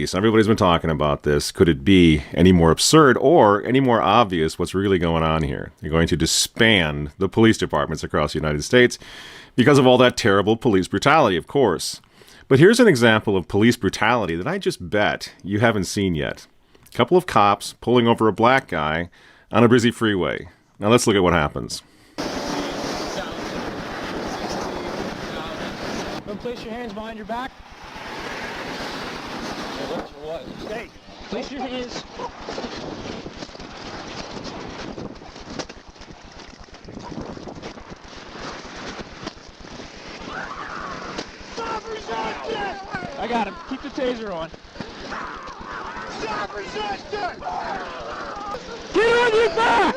Everybody's been talking about this. Could it be any more absurd or any more obvious what's really going on here? You're going to disband the police departments across the United States because of all that terrible police brutality, of course. But here's an example of police brutality that I just bet you haven't seen yet. A couple of cops pulling over a black guy on a busy freeway. Now let's look at what happens. Don't place your hands behind your back. What? Stay. Place your hands. Stop resisting! I got him. Keep the taser on. Stop resisting! Get on your back!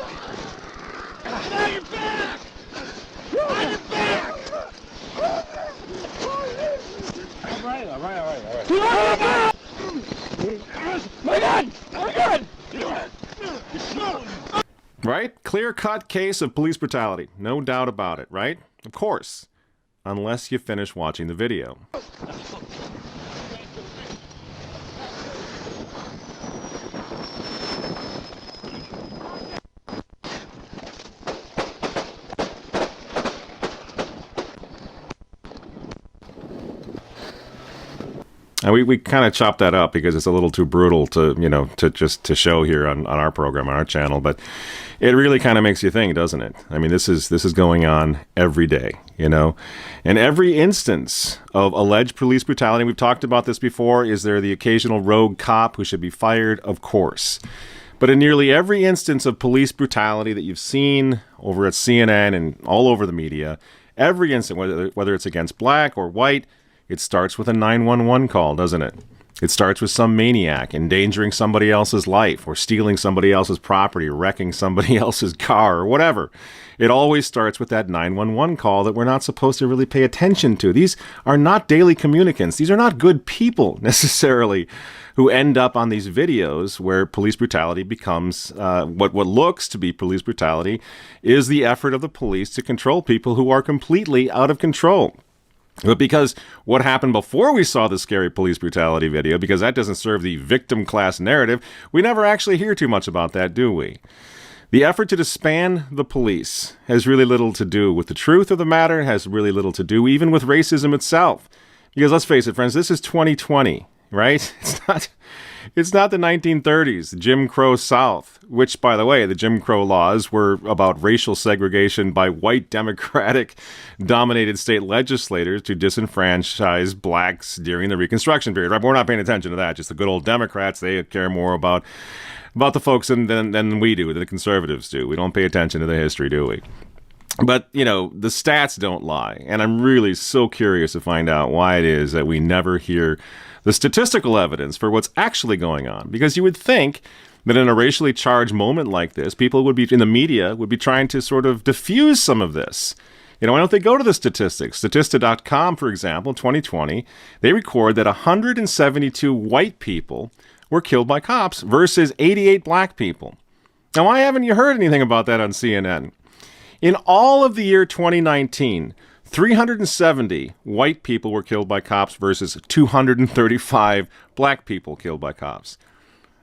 Get on your back! On your back! All right. Get on your back! My gun! My gun! Right? Clear-cut case of police brutality. No doubt about it, right? Of course. Unless you finish watching the video. And we kind of chopped that up because it's a little too brutal to show here on our program, on our channel. But it really kind of makes you think, doesn't it? I mean, this is going on every day, And every instance of alleged police brutality, we've talked about this before, is there the occasional rogue cop who should be fired? Of course. But in nearly every instance of police brutality that you've seen over at CNN and all over the media, every incident, whether it's against black or white, it starts with a 911 call, doesn't it? It starts with some maniac endangering somebody else's life or stealing somebody else's property or wrecking somebody else's car or whatever. It always starts with that 911 call that we're not supposed to really pay attention to. These are not daily communicants. These are not good people necessarily who end up on these videos where police brutality becomes what looks to be police brutality is the effort of the police to control people who are completely out of control. But because what happened before we saw the scary police brutality video, because that doesn't serve the victim class narrative, we never actually hear too much about that, do we? The effort to disband the police has really little to do with the truth of the matter, has really little to do even with racism itself. Because let's face it, friends, this is 2020, right? It's not the 1930s, the Jim Crow South, which, by the way, the Jim Crow laws were about racial segregation by white Democratic-dominated state legislators to disenfranchise blacks during the Reconstruction period. Right? But we're not paying attention to that. Just the good old Democrats, they care more about the folks than we do, than the conservatives do. We don't pay attention to the history, do we? But, the stats don't lie. And I'm really so curious to find out why it is that we never hear the statistical evidence for what's actually going on. Because you would think that in a racially charged moment like this, people would be, in the media, would be trying to sort of diffuse some of this. Why don't they go to the statistics? Statista.com, for example, 2020, they record that 172 white people were killed by cops versus 88 black people. Now, why haven't you heard anything about that on CNN? In all of the year 2019, 370 white people were killed by cops versus 235 black people killed by cops.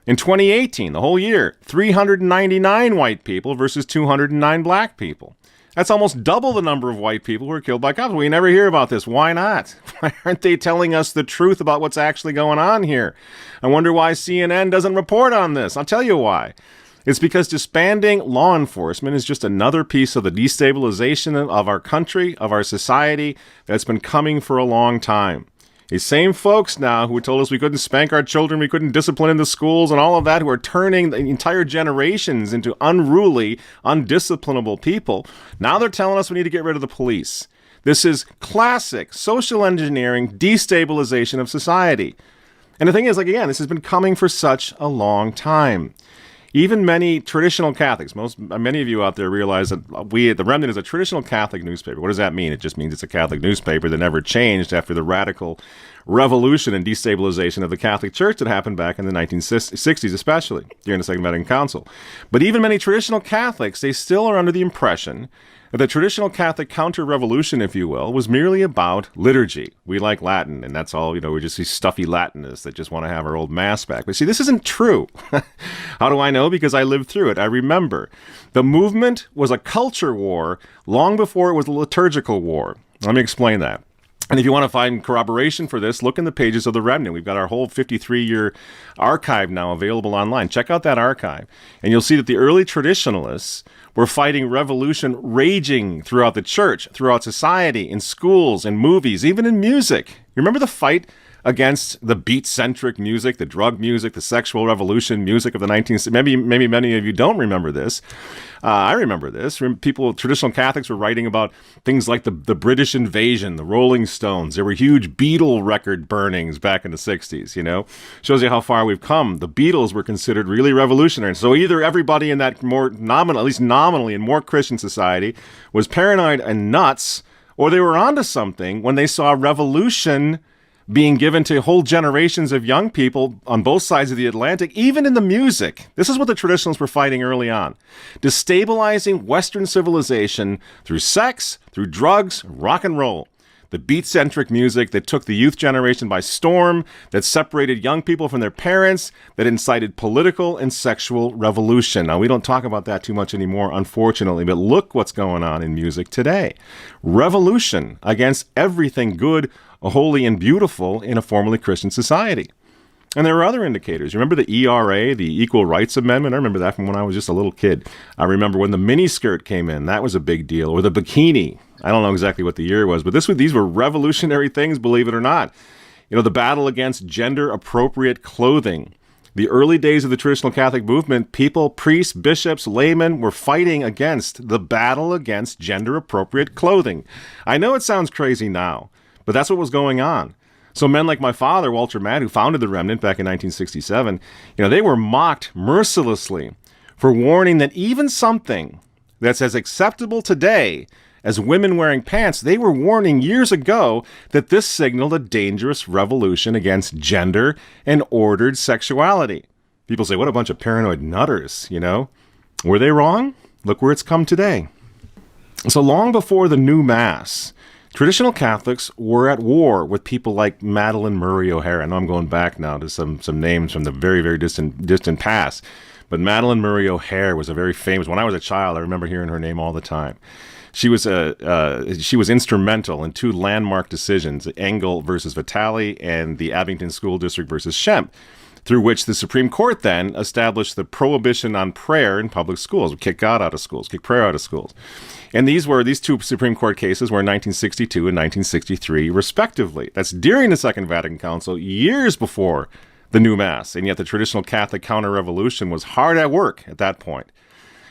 In 2018, the whole year, 399 white people versus 209 black people. That's almost double the number of white people who were killed by cops. We never hear about this. Why not? Why aren't they telling us the truth about what's actually going on here? I wonder why CNN doesn't report on this. I'll tell you why. It's because disbanding law enforcement is just another piece of the destabilization of our country, of our society, that's been coming for a long time. These same folks now who told us we couldn't spank our children, we couldn't discipline in the schools and all of that, who are turning the entire generations into unruly, undisciplinable people, now they're telling us we need to get rid of the police. This is classic social engineering, destabilization of society. And the thing is, again, this has been coming for such a long time. Even many traditional Catholics, many of you out there realize that The Remnant is a traditional Catholic newspaper. What does that mean? It just means it's a Catholic newspaper that never changed after the radical revolution and destabilization of the Catholic Church that happened back in the 1960s, especially during the Second Vatican Council. But even many traditional Catholics, they still are under the impression The traditional Catholic counter-revolution, if you will, was merely about liturgy. We like Latin, and that's all, we're just these stuffy Latinists that just want to have our old Mass back. But see, this isn't true. How do I know? Because I lived through it. I remember. The movement was a culture war long before it was a liturgical war. Let me explain that. And if you want to find corroboration for this, look in the pages of the Remnant. We've got our whole 53-year archive now available online. Check out that archive, and you'll see that the early traditionalists were fighting revolution raging throughout the church, throughout society, in schools, in movies, even in music. You remember the fight against the beat-centric music, the drug music, the sexual revolution music of the 19th. Maybe many of you don't remember this. I remember this. Traditional Catholics were writing about things like the British invasion, the Rolling Stones. There were huge Beatle record burnings back in the 60s, Shows you how far we've come. The Beatles were considered really revolutionary. So either everybody in that more nominal, at least nominally in more Christian society, was paranoid and nuts, or they were onto something when they saw revolution being given to whole generations of young people on both sides of the Atlantic, even in the music. This is what the traditionalists were fighting early on. Destabilizing Western civilization through sex, through drugs, rock and roll. The beat-centric music that took the youth generation by storm, that separated young people from their parents, that incited political and sexual revolution. Now, we don't talk about that too much anymore, unfortunately, but look what's going on in music today. Revolution against everything good, holy, and beautiful in a formerly Christian society. And there were other indicators. You remember the ERA, the Equal Rights Amendment? I remember that from when I was just a little kid. I remember when the miniskirt came in. That was a big deal. Or the bikini. I don't know exactly what the year was, but these were revolutionary things, believe it or not. The battle against gender-appropriate clothing. The early days of the traditional Catholic movement, people, priests, bishops, laymen were fighting against the battle against gender-appropriate clothing. I know it sounds crazy now, but that's what was going on. So men like my father, Walter Matt, who founded the Remnant back in 1967, they were mocked mercilessly for warning that even something that's as acceptable today as women wearing pants, they were warning years ago that this signaled a dangerous revolution against gender and ordered sexuality. People say, what a bunch of paranoid nutters, Were they wrong? Look where it's come today. So long before the new Mass, traditional Catholics were at war with people like Madalyn Murray O'Hair. I know I'm going back now to some names from the very, very distant past. But Madalyn Murray O'Hair was a very famous. When I was a child, I remember hearing her name all the time. She was instrumental in two landmark decisions, Engel versus Vitale and the Abington School District versus Schempp, through which the Supreme Court then established the prohibition on prayer in public schools, kick God out of schools, kick prayer out of schools. And these two Supreme Court cases were in 1962 and 1963, respectively. That's during the Second Vatican Council, years before the new Mass. And yet the traditional Catholic counter-revolution was hard at work at that point.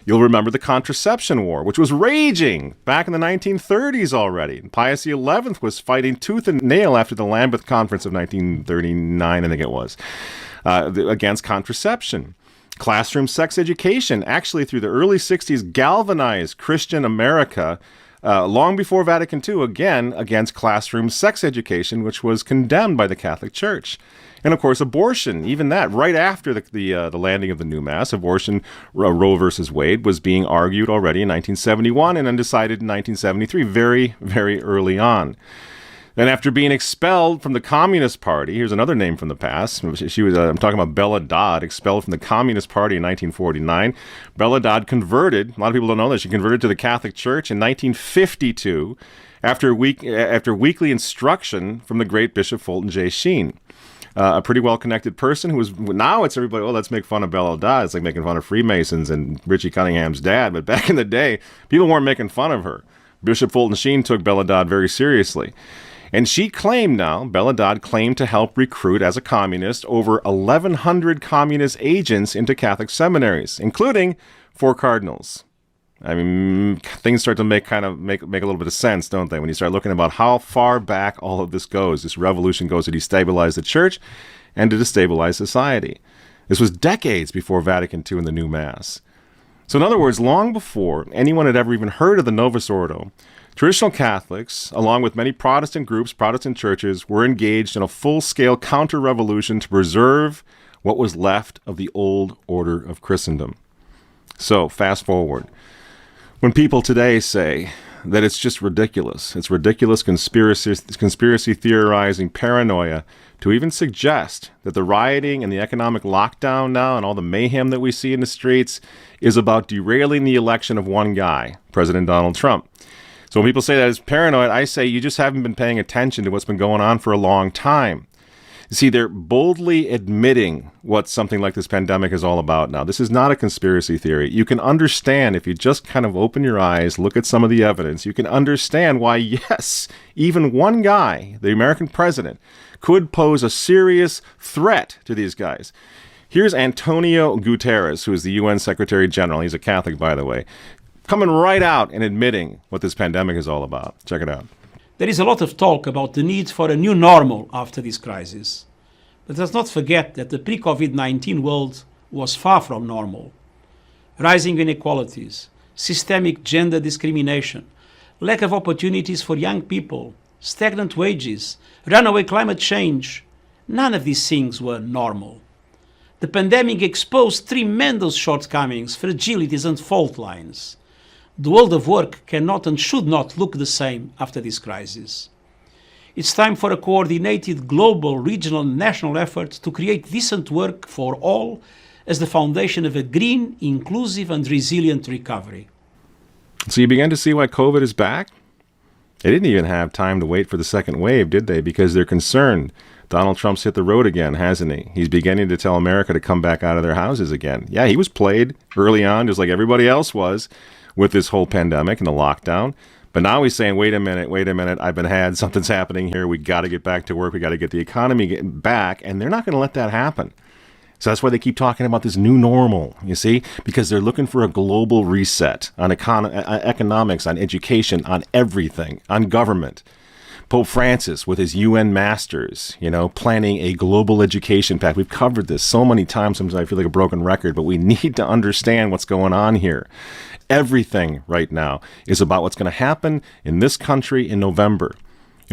You'll remember the contraception war, which was raging back in the 1930s already. Pius XI was fighting tooth and nail after the Lambeth Conference of 1939, I think it was, against contraception. Classroom sex education, actually through the early 60s, galvanized Christian America long before Vatican II, again, against classroom sex education, which was condemned by the Catholic Church. And, of course, abortion, even that, right after the landing of the new Mass, abortion, Roe versus Wade, was being argued already in 1971 and then decided in 1973, very, very early on. Then after being expelled from the Communist Party, here's another name from the past. She was, I'm talking about Bella Dodd, expelled from the Communist Party in 1949. Bella Dodd converted, a lot of people don't know this, she converted to the Catholic Church in 1952 after weekly instruction from the great Bishop Fulton J. Sheen. A pretty well-connected person who was, now it's everybody, let's make fun of Bella Dodd. It's like making fun of Freemasons and Richie Cunningham's dad. But back in the day, people weren't making fun of her. Bishop Fulton Sheen took Bella Dodd very seriously. And Bella Dodd claimed to help recruit as a communist over 1,100 communist agents into Catholic seminaries, including 4 cardinals. I mean, things start to make a little bit of sense, don't they? When you start looking about how far back all of this goes. This revolution goes to destabilize the church and to destabilize society. This was decades before Vatican II and the new Mass. So in other words, long before anyone had ever even heard of the Novus Ordo, traditional Catholics, along with many Protestant groups, Protestant churches, were engaged in a full-scale counter-revolution to preserve what was left of the old order of Christendom. So, fast forward. When people today say that it's just ridiculous, it's ridiculous conspiracy theorizing paranoia to even suggest that the rioting and the economic lockdown now and all the mayhem that we see in the streets is about derailing the election of one guy, President Donald Trump. So when people say that it's paranoid, I say you just haven't been paying attention to what's been going on for a long time. You see, they're boldly admitting what something like this pandemic is all about now. This is not a conspiracy theory. You can understand, if you just kind of open your eyes, look at some of the evidence, you can understand why, yes, even one guy, the American president, could pose a serious threat to these guys. Here's Antonio Guterres, who is the UN Secretary General. He's a Catholic, by the way, coming right out and admitting what this pandemic is all about. Check it out. There is a lot of talk about the need for a new normal after this crisis. But let's not forget that the pre-COVID-19 world was far from normal. Rising inequalities, systemic gender discrimination, lack of opportunities for young people, stagnant wages, runaway climate change, none of these things were normal. The pandemic exposed tremendous shortcomings, fragilities and fault lines. The world of work cannot and should not look the same after this crisis. It's time for a coordinated global, regional and national effort to create decent work for all as the foundation of a green, inclusive and resilient recovery. So you begin to see why COVID is back? They didn't even have time to wait for the second wave, did they? Because they're concerned. Donald Trump's hit the road again, hasn't he? He's beginning to tell America to come back out of their houses again. Yeah, he was played early on, just like everybody else was, with this whole pandemic and the lockdown. But now he's saying, wait a minute, I've been had, something's happening here. We got to get back to work. We got to get the economy back. And they're not going to let that happen. So that's why they keep talking about this new normal, you see, because they're looking for a global reset on economics, on education, on everything, on government. Pope Francis with his UN masters, planning a global education pact. We've covered this so many times. Sometimes I feel like a broken record, but we need to understand what's going on here. Everything right now is about what's going to happen in this country in November.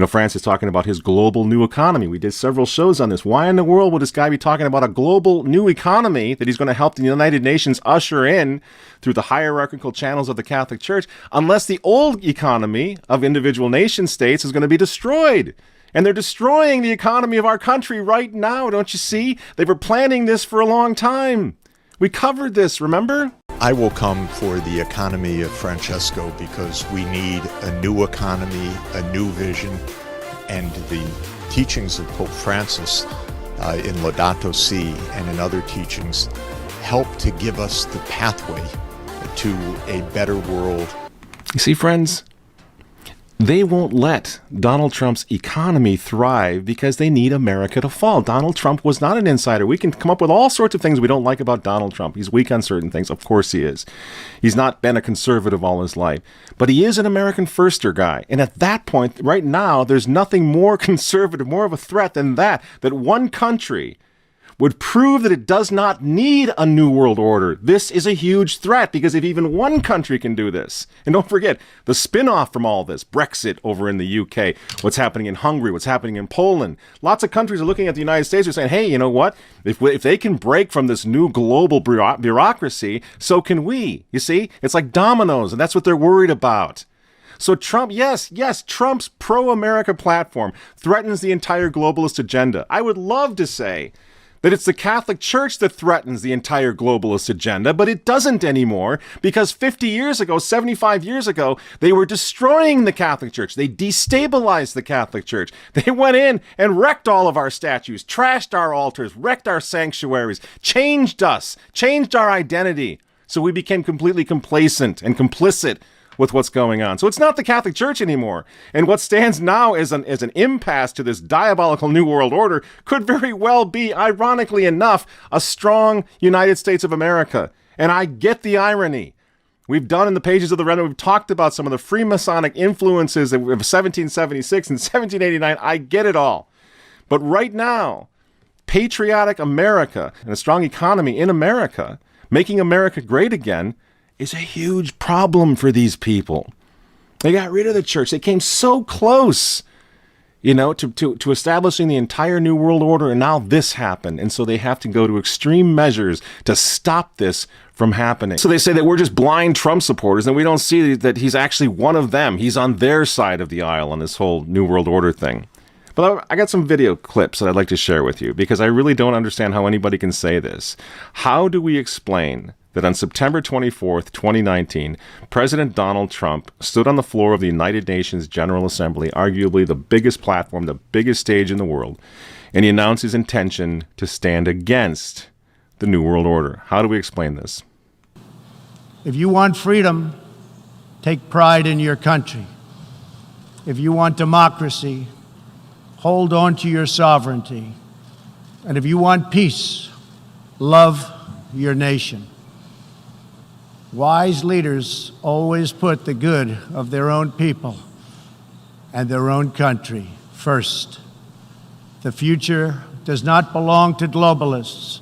Francis talking about his global new economy. We did several shows on this. Why in the world would this guy be talking about a global new economy that he's going to help the United Nations usher in through the hierarchical channels of the Catholic Church, unless the old economy of individual nation states is going to be destroyed? And they're destroying the economy of our country right now, don't you see? They were planning this for a long time. We covered this, remember? I will come for the economy of Francesco because we need a new economy, a new vision, and the teachings of Pope Francis in Laudato Si and in other teachings help to give us the pathway to a better world. You see, friends, they won't let Donald Trump's economy thrive because they need America to fall. Donald Trump was not an insider. We can come up with all sorts of things we don't like about Donald Trump. He's weak on certain things. Of course he is. He's not been a conservative all his life. But he is an American firster guy. And at that point, right now, there's nothing more conservative, more of a threat than that one country would prove that it does not need a new world order. This is a huge threat because if even one country can do this, and don't forget the spin-off from all this, Brexit over in the UK, what's happening in Hungary, what's happening in Poland. Lots of countries are looking at the United States and saying, hey, you know what? If they can break from this new global bureaucracy, so can we. You see? It's like dominoes, and that's what they're worried about. So Trump, yes, Trump's pro-America platform threatens the entire globalist agenda. I would love to say that it's the Catholic Church that threatens the entire globalist agenda, but it doesn't anymore because 50 years ago, 75 years ago, they were destroying the Catholic Church. They destabilized the Catholic Church. They went in and wrecked all of our statues, trashed our altars, wrecked our sanctuaries, changed us, changed our identity. So we became completely complacent and complicit with what's going on. So it's not the Catholic Church anymore. And what stands now as an impasse to this diabolical New World Order could very well be, ironically enough, a strong United States of America. And I get the irony. We've done in the pages of the Red, we've talked about some of the Freemasonic influences of 1776 and 1789. I get it all. But right now, patriotic America and a strong economy in America, making America great again, is a huge problem for these people. They got rid of the church. They came so close. you know, to establishing the entire New World Order, and now this happened. And so they have to go to extreme measures to stop this from happening. So they say that we're just blind Trump supporters, and we don't see that he's actually one of them. He's on their side of the aisle on this whole New World Order thing. But I got some video clips that I'd like to share with you, because I really don't understand how anybody can say this. How do we explain that on September 24th, 2019, President Donald Trump stood on the floor of the United Nations General Assembly, arguably the biggest platform, the biggest stage in the world, and he announced his intention to stand against the New World Order? How do we explain this? If you want freedom, take pride in your country. If you want democracy, hold on to your sovereignty. And if you want peace, love your nation. Wise leaders always put the good of their own people and their own country first. The future does not belong to globalists.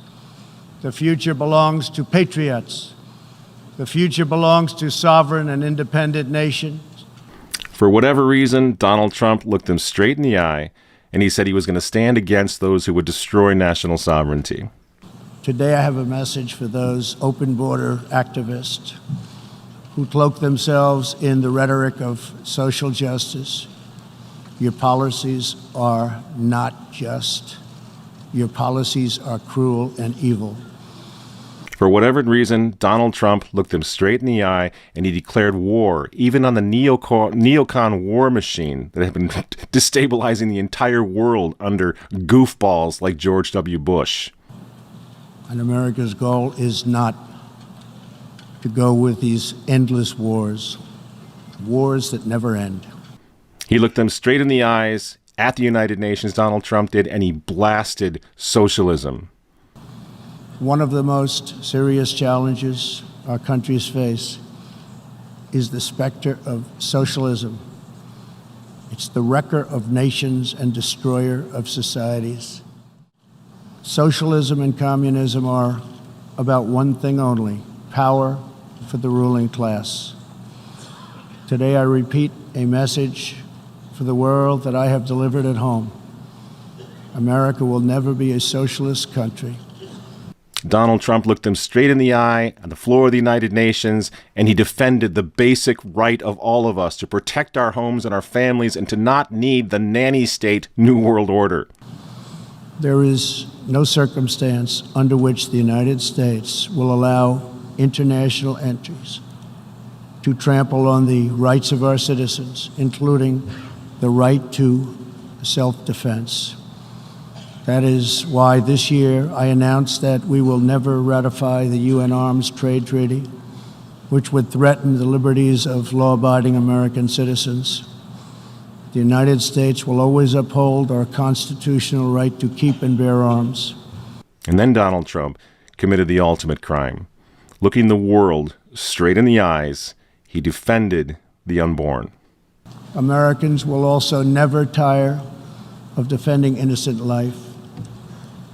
The future belongs to patriots. The future belongs to sovereign and independent nations. For whatever reason, Donald Trump looked them straight in the eye, and he said he was going to stand against those who would destroy national sovereignty. Today I have a message for those open border activists who cloak themselves in the rhetoric of social justice. Your policies are not just. Your policies are cruel and evil. For whatever reason, Donald Trump looked them straight in the eye, and he declared war, even on the neocon war machine that had been destabilizing the entire world under goofballs like George W. Bush. And America's goal is not to go with these endless wars, wars that never end. He looked them straight in the eyes at the United Nations, Donald Trump did, and he blasted socialism. One of the most serious challenges our countries face is the specter of socialism. It's the wrecker of nations and destroyer of societies. Socialism and communism are about one thing only: power for the ruling class. Today I repeat a message for the world that I have delivered at home. America will never be a socialist country. Donald Trump looked them straight in the eye on the floor of the United Nations, and he defended the basic right of all of us to protect our homes and our families and to not need the nanny state New World Order. There is no circumstance under which the United States will allow international entries to trample on the rights of our citizens, including the right to self-defense. That is why this year I announced that we will never ratify the UN Arms Trade Treaty, which would threaten the liberties of law-abiding American citizens. The United States will always uphold our constitutional right to keep and bear arms. And then Donald Trump committed the ultimate crime. Looking the world straight in the eyes, he defended the unborn. Americans will also never tire of defending innocent life.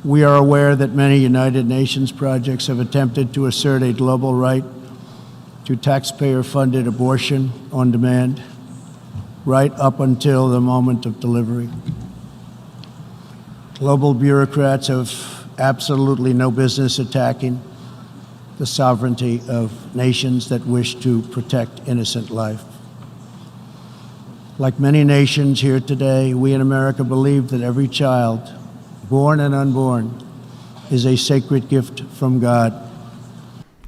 We are aware that many United Nations projects have attempted to assert a global right to taxpayer-funded abortion on demand, right up until the moment of delivery. Global bureaucrats have absolutely no business attacking the sovereignty of nations that wish to protect innocent life. Like many nations here today, we in America believe that every child, born and unborn, is a sacred gift from God.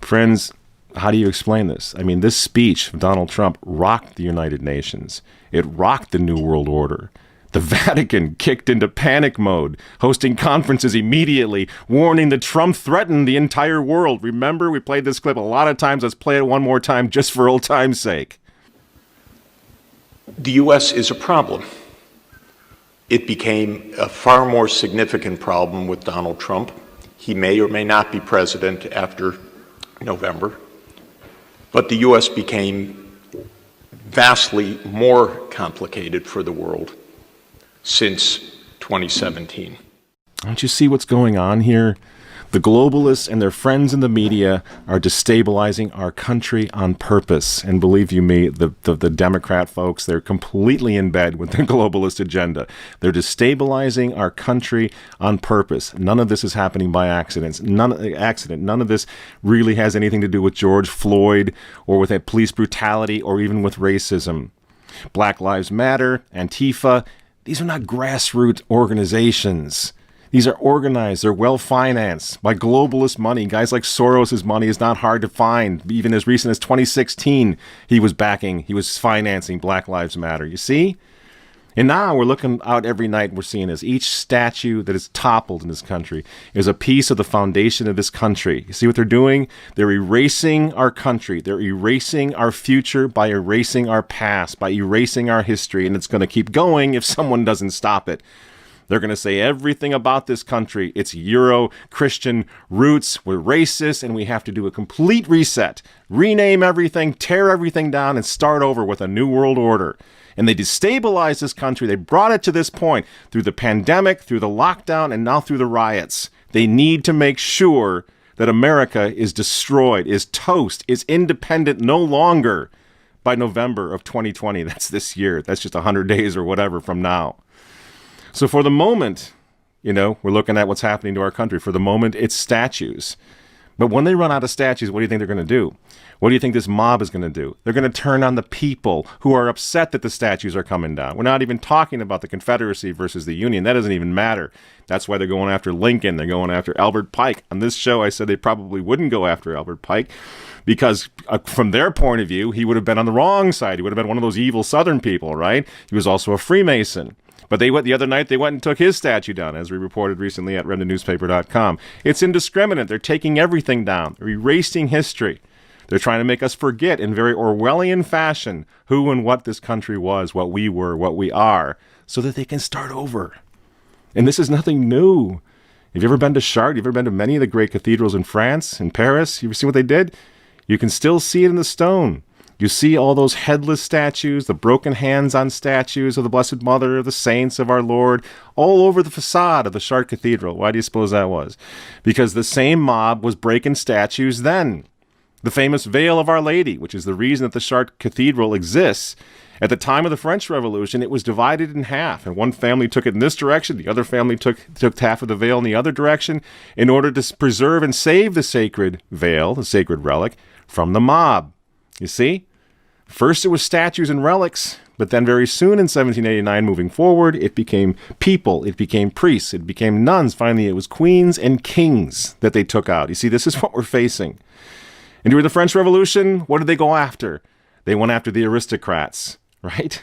Friends, how do you explain this? I mean, this speech of Donald Trump rocked the United Nations. It rocked the New World Order. The Vatican kicked into panic mode, hosting conferences immediately, warning that Trump threatened the entire world. Remember, we played this clip a lot of times. Let's play it one more time just for old time's sake. The U.S. is a problem. It became a far more significant problem with Donald Trump. He may or may not be president after November, but the U.S. became vastly more complicated for the world since 2017. Don't you see what's going on here? The globalists and their friends in the media are destabilizing our country on purpose. And believe you me, the Democrat folks, they're completely in bed with the globalist agenda. They're destabilizing our country on purpose. None of this is happening by accident. None of this really has anything to do with George Floyd or with police brutality or even with racism. Black Lives Matter, Antifa, these are not grassroots organizations. These are organized, they're well-financed by globalist money. Guys like Soros' money is not hard to find. Even as recent as 2016, he was financing Black Lives Matter. You see? And now we're looking out every night, we're seeing this. Each statue that is toppled in this country is a piece of the foundation of this country. You see what they're doing? They're erasing our country. They're erasing our future by erasing our past, by erasing our history. And it's going to keep going if someone doesn't stop it. They're going to say everything about this country, its Euro-Christian roots, we're racist, and we have to do a complete reset, rename everything, tear everything down, and start over with a new world order. And they destabilized this country. They brought it to this point through the pandemic, through the lockdown, and now through the riots. They need to make sure that America is destroyed, is toast, is independent no longer by November of 2020. That's this year. That's just 100 days or whatever from now. So for the moment, we're looking at what's happening to our country. For the moment, it's statues. But when they run out of statues, what do you think they're going to do? What do you think this mob is going to do? They're going to turn on the people who are upset that the statues are coming down. We're not even talking about the Confederacy versus the Union. That doesn't even matter. That's why they're going after Lincoln. They're going after Albert Pike. On this show, I said they probably wouldn't go after Albert Pike because from their point of view, he would have been on the wrong side. He would have been one of those evil Southern people, right? He was also a Freemason. But the other night, they went and took his statue down, as we reported recently at RemnantNewspaper.com. It's indiscriminate. They're taking everything down. They're erasing history. They're trying to make us forget in very Orwellian fashion who and what this country was, what we were, what we are, so that they can start over. And this is nothing new. Have you ever been to Chartres? Have you ever been to many of the great cathedrals in France, in Paris? You ever seen what they did? You can still see it in the stone. You see all those headless statues, the broken hands on statues of the Blessed Mother, of the saints of our Lord, all over the facade of the Chartres Cathedral. Why do you suppose that was? Because the same mob was breaking statues then. The famous Veil of Our Lady, which is the reason that the Chartres Cathedral exists. At the time of the French Revolution, it was divided in half, and one family took it in this direction, the other family took half of the veil in the other direction, in order to preserve and save the sacred veil, the sacred relic, from the mob. You see? First it was statues and relics, but then very soon in 1789, moving forward, it became people, it became priests, it became nuns. Finally, it was queens and kings that they took out. You see, this is what we're facing. And during the French Revolution, what did they go after? They went after the aristocrats, right?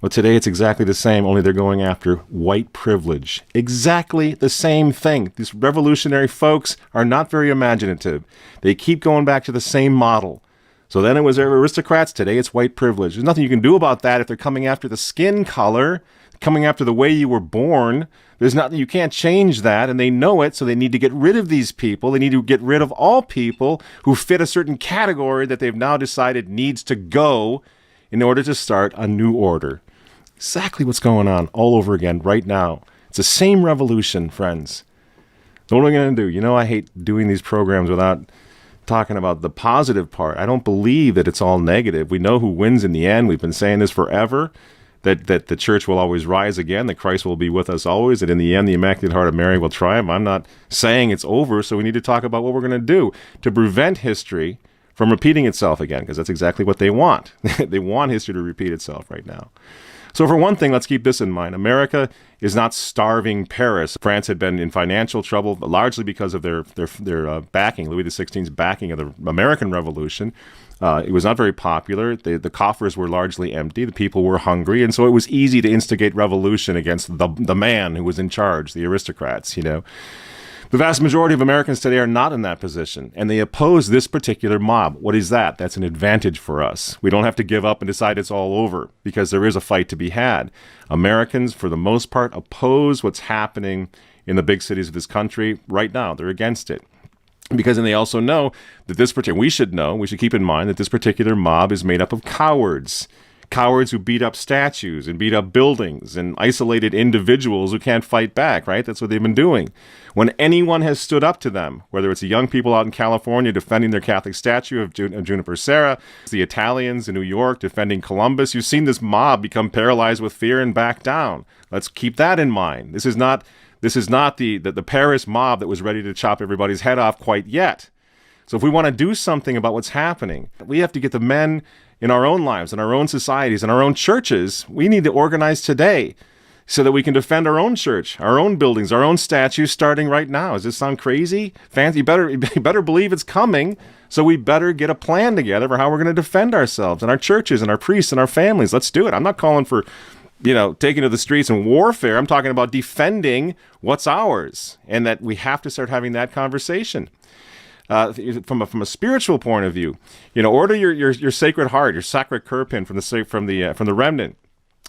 Well, today it's exactly the same, only they're going after white privilege. Exactly the same thing. These revolutionary folks are not very imaginative. They keep going back to the same model. So then it was aristocrats. Today it's white privilege. There's nothing you can do about that if they're coming after the skin color, coming after the way you were born. There's nothing, you can't change that, and they know it, so they need to get rid of these people. They need to get rid of all people who fit a certain category that they've now decided needs to go in order to start a new order. Exactly what's going on all over again right now. It's the same revolution, friends. What are we going to do? I hate doing these programs without talking about the positive part. I don't believe that it's all negative. We know who wins in the end. We've been saying this forever, that the church will always rise again, that Christ will be with us always, that in the end the Immaculate Heart of Mary will triumph. I'm not saying it's over, so we need to talk about what we're going to do to prevent history from repeating itself again, because that's exactly what they want. They want history to repeat itself right now. So for one thing, let's keep this in mind. America is not starving Paris. France had been in financial trouble, largely because of their backing, Louis XVI's backing of the American Revolution. It was not very popular. The coffers were largely empty. The people were hungry. And so it was easy to instigate revolution against the man who was in charge, the aristocrats, The vast majority of Americans today are not in that position, and they oppose this particular mob. What is that? That's an advantage for us. We don't have to give up and decide it's all over, because there is a fight to be had. Americans, for the most part, oppose what's happening in the big cities of this country right now. They're against it. Because then they also know that we should keep in mind that this particular mob is made up of cowards. cowards who beat up statues and beat up buildings and isolated individuals who can't fight back, right? That's what they've been doing. When anyone has stood up to them, whether it's the young people out in California defending their Catholic statue of Juniper Serra, the Italians in New York defending Columbus, you've seen this mob become paralyzed with fear and back down. Let's keep that in mind. This is not the Paris mob that was ready to chop everybody's head off quite yet. So if we want to do something about what's happening, we have to get the men in our own lives, in our own societies, in our own churches. We need to organize today so that we can defend our own church, our own buildings, our own statues starting right now. Does this sound crazy? Fancy, you better believe it's coming. So we better get a plan together for how we're going to defend ourselves and our churches and our priests and our families. Let's do it. I'm not calling for, taking to the streets and warfare. I'm talking about defending what's ours, and that we have to start having that conversation. From a spiritual point of view, order your Sacred Heart, your Sacré-Cœur pin from the Remnant.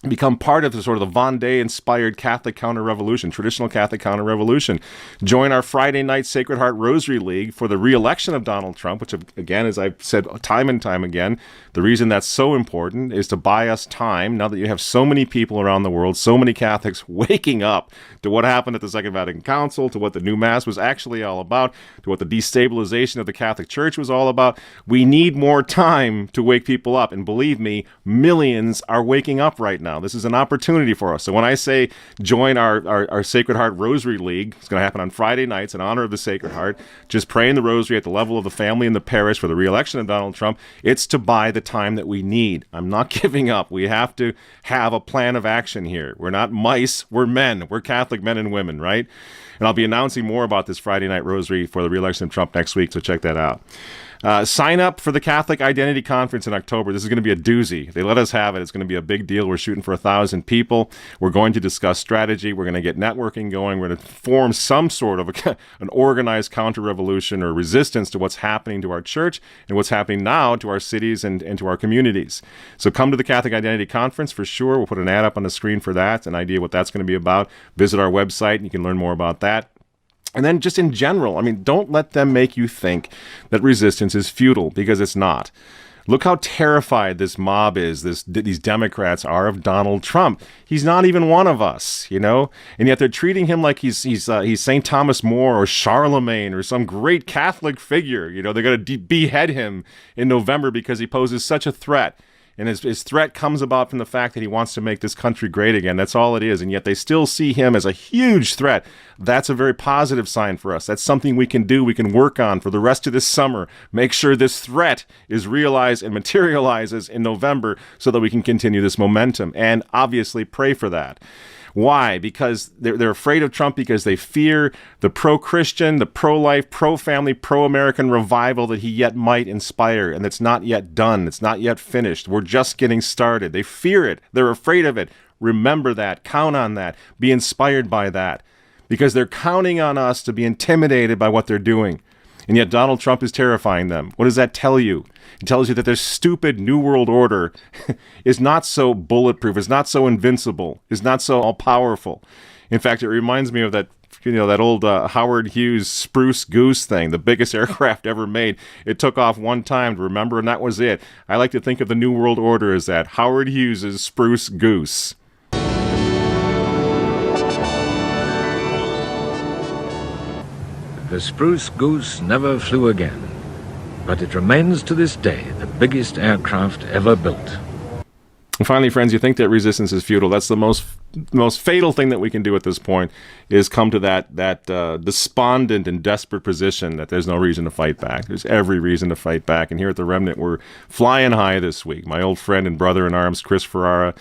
Become part of the sort of the Vendée-inspired Catholic counter-revolution, traditional Catholic counter-revolution. Join our Friday night Sacred Heart Rosary League for the re-election of Donald Trump, which, again, as I've said time and time again, the reason that's so important is to buy us time, now that you have so many people around the world, so many Catholics waking up to what happened at the Second Vatican Council, to what the new Mass was actually all about, to what the destabilization of the Catholic Church was all about. We need more time to wake people up, and believe me, millions are waking up right now. This is an opportunity for us. So when I say join our Sacred Heart Rosary League, it's going to happen on Friday nights in honor of the Sacred Heart, just praying the rosary at the level of the family and the parish for the re-election of Donald Trump. It's to buy the time that we need. I'm not giving up. We have to have a plan of action here. We're not mice. We're men. We're Catholic men and women, right? And I'll be announcing more about this Friday night rosary for the re-election of Trump next week, so check that out. Sign up for the Catholic Identity Conference in October. This is going to be a doozy. They let us have it. It's going to be a big deal. We're shooting for 1,000 people. We're going to discuss strategy. We're going to get networking going. We're going to form some sort of an organized counter-revolution or resistance to what's happening to our church and what's happening now to our cities and to our communities. So come to the Catholic Identity Conference for sure. We'll put an ad up on the screen for that, an idea what that's going to be about. Visit our website and you can learn more about that. And then just in general, don't let them make you think that resistance is futile, because it's not. Look how terrified this mob is, these Democrats are of Donald Trump. He's not even one of us, and yet they're treating him like he's St. Thomas More or Charlemagne or some great Catholic figure. They're going to behead him in November because he poses such a threat. And his threat comes about from the fact that he wants to make this country great again. That's all it is. And yet they still see him as a huge threat. That's a very positive sign for us. That's something we can do. We can work on for the rest of this summer. Make sure this threat is realized and materializes in November so that we can continue this momentum. And obviously pray for that. Why? Because they're afraid of Trump because they fear the pro-Christian, the pro-life, pro-family, pro-American revival that he yet might inspire, and that's not yet done. It's not yet finished. We're just getting started. They fear it. They're afraid of it. Remember that. Count on that. Be inspired by that, because they're counting on us to be intimidated by what they're doing. And yet Donald Trump is terrifying them. What does that tell you? It tells you that their stupid New World Order is not so bulletproof, is not so invincible, is not so all-powerful. In fact, it reminds me of that old Howard Hughes Spruce Goose thing, the biggest aircraft ever made. It took off one time to remember, and that was it. I like to think of the New World Order as that, Howard Hughes' Spruce Goose. The Spruce Goose never flew again, but it remains to this day the biggest aircraft ever built. And finally, friends, you think that resistance is futile. That's the most fatal thing that we can do at this point, is come to that despondent and desperate position that there's no reason to fight back. There's every reason to fight back. And here at the Remnant, we're flying high this week. My old friend and brother in arms, Chris Ferrara,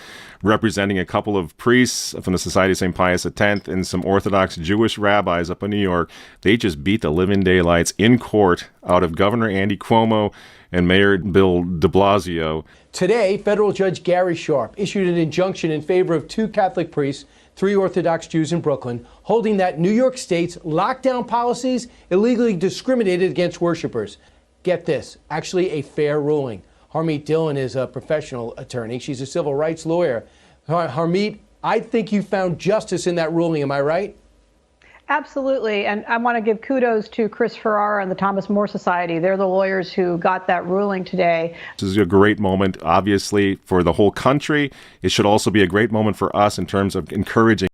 representing a couple of priests from the Society of St. Pius X and some Orthodox Jewish rabbis up in New York. They just beat the living daylights in court out of Governor Andy Cuomo and Mayor Bill de Blasio. Today, federal judge Gary Sharp issued an injunction in favor of 2 Catholic priests, 3 Orthodox Jews in Brooklyn, holding that New York State's lockdown policies illegally discriminated against worshipers. Get this, actually a fair ruling. Harmeet Dillon is a professional attorney. She's a civil rights lawyer. Harmeet, I think you found justice in that ruling. Am I right? Absolutely. And I want to give kudos to Chris Ferrara and the Thomas More Society. They're the lawyers who got that ruling today. This is a great moment, obviously, for the whole country. It should also be a great moment for us in terms of encouraging